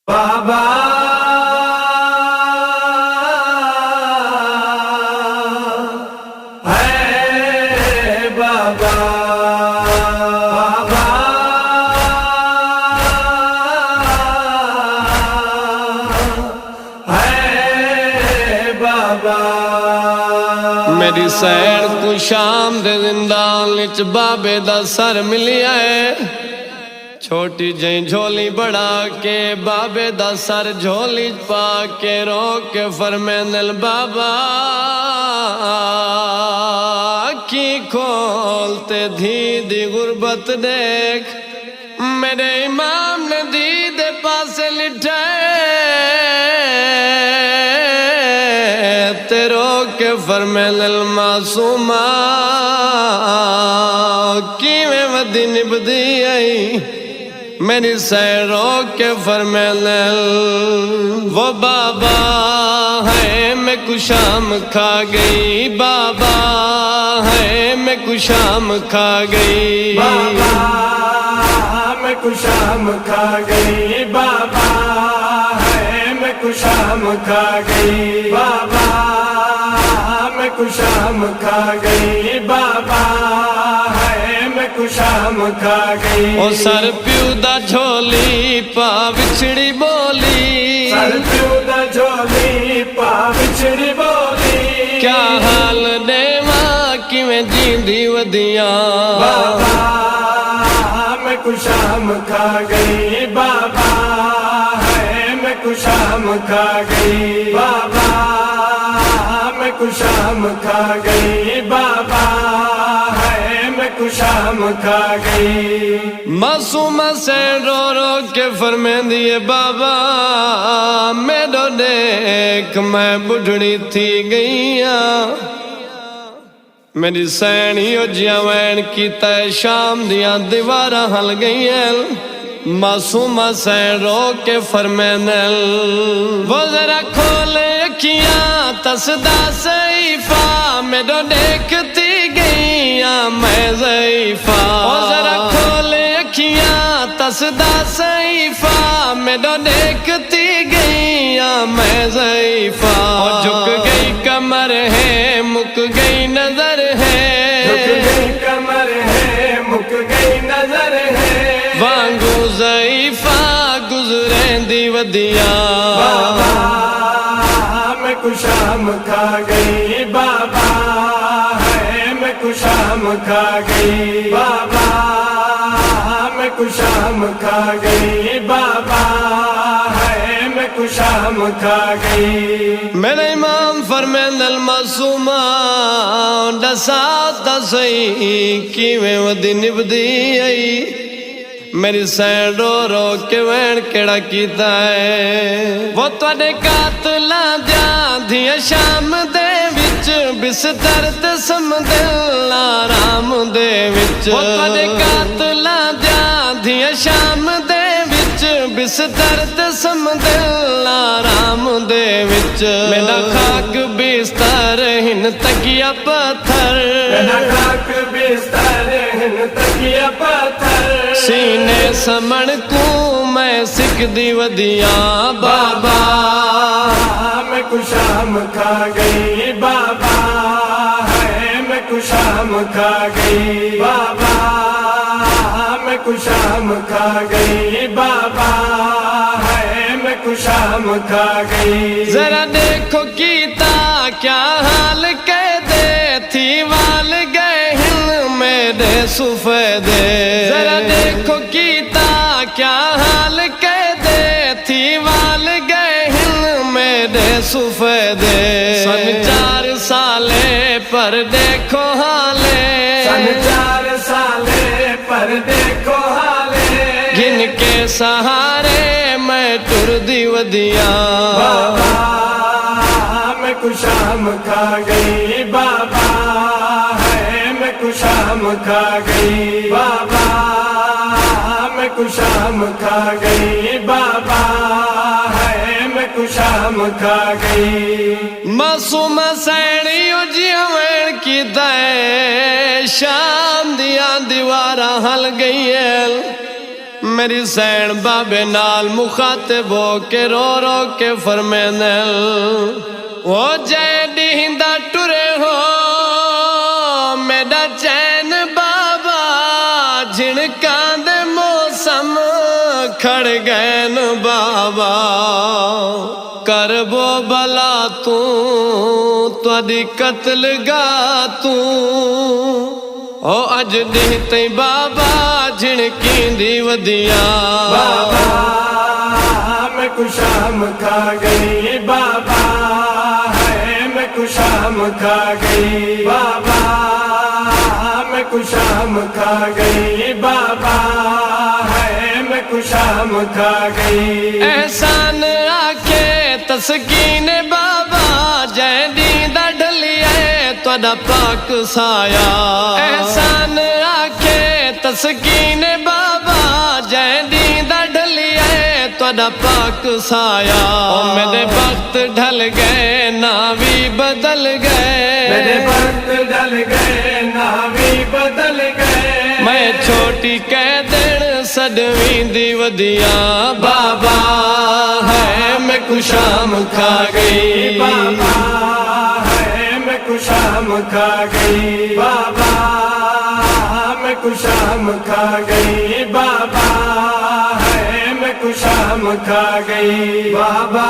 بابا ہے بابا بابا ہے بابا میری سیر کو شام دے زندان وچ بابے دا سر ملیا ہے، چھوٹی جئی جھولی بڑھا کے بابے دا سر جھولی پا کے رو کے فرمیندل بابا کی کھولتے دھی دی غربت دیکھ، میرے امام نے دی دے پاسے لٹھائے تے رو کے فرمیندل معصومہ کیویں ودی نبدی آئی، میری سیر رو کے فرمیندل وہ بابا ہے میں کو شام کھا گئی، بابا ہے میں کو شام کھا گئی، بابا میں کو شام کھا گئی، بابا ہے میں کو شام کھا گئی، بابا میں کو شام کھا گئی، بابا ہے میں کو شام کھا گئی۔ او سر پیو دا جھولی پا وچھڑی بولی، سر پیو دا جھولی پا وچھڑی بولی، کیا حال دیواں کیویں جیندی ودیاں، بابا میں کو شام کھا گئی، بابا ہے میں کو شام کھا گئی، بابا میں کو شام کھا گئی، بابا ہے میں کو شام کھا گئی۔ معصومہ سے رو رو کے فرمیندی ہے بابا میرو دیکھ میں بڑھڑی تھی گئیاں، میری سینیو جیاں وین کیتا ہے شام دیاں دیواراں ہل گئی ہیں، معصومہ سے رو کے فرمیندل وہ ذرا کھولے اکھیاں تسدا صحیفہ میرو دیکھتی گئیاں میں ضعیفہ، وہ ذرا کھولے اکھیاں تسدا صحیفہ میرو دیکھتی گئیاں میں ضعیفہ، اور جھک گئی کمر ہے مک گئی نظر ہے، جھک گئی کمر ہے مک گئی نظر ہے، وانگو ضعیفہ گزریں دی ودیاں، بابا میں کو شام کھا گئی، بابا ہے میں کو شام کھا گئی، بابا میں کو شام کھا گئی، بابا ہے میں کو شام کھا گئی۔ میرے امام فرمیندل معصومہ ڈسا تسئی کیویں ودی نبدی آئی، میری سین رو رو کے وین کیڑا کیتا ہے، وہ تواڈے قاتلاں دیاں دھیاں شام دے وچ بستر تے سمدل آرام دے وچ، وہ تواڈے قاتلاں دیاں دھیاں شام دے وچ بستر تے سمدل آرام دے وچ، میرا خاک بستر ہن تکیا پتھر، میرا خاک بستر ہن تکیا پتھر، سینے سمن کو میں سکھ دی ودیاں، بابا میں کو شام کھا گئی، بابا ہے میں کو شام کھا گئی، بابا میں کو شام کھا گئی، بابا ہے میں کو شام کھا گئی۔ ذرا دیکھو کیتا کیا حال کہدے تھی وال گئے ہن میرے سفیدے، ذرا دیکھو کیتا کیا حال کہدے تھی وال گئے ہن میرے سفیدے، سن 4 سالے پر دیکھو حالے، سن 4 سالے پر دیکھو حالے، گن کے سہارے میں ٹر دی ودیاں، بابا میں کو شام کھا گئی، بابا ہے میں کو شام کھا گئی، بابا میں کو شام کھا گئی، بابا ہے میں کو شام کھا گئی۔ معصومہ سینیو جیاں وین کیتا ہے شام دیاں دیواراں ہل گئی ہیں، میری سین بابے نال مخاطب ہو کے رو رو کے فرمیندے وہ جے ڈیندا ٹرے ہو میرا چین بابا جھنکاں دے موسم کھڑ گئے ن بابا کربو بلا تُوڑی قتل گا او اج ڈہتے بابا جھنکیں دی ودیاں بابا میں کو شام کھا گئی بابا ہے میں کو شام کھا گئی بابا میں کو شام کھا گئی بابا ہے میں کو شام کھا گئی احسان آکھے تسکین بابا جے دیندا ڈھلیے تہاڈا پاک سایہ احسان آکھے تسکین بابا جے دیندا ڈھلیے تہاڈا پاک سایہ او میرے وقت ڈھل گئے نا وی بدل گئے میرے وقت ڈل گئے نا وی بدل گئے میں چھوٹی کہہ دین سڈویں دی ودیاں بابا ہے میں کو شام کھا گئی بابا ہے میں کو شام کھا گئی بابا میں کو شام کھا گئی بابا ہے میں کو شام کھا گئی بابا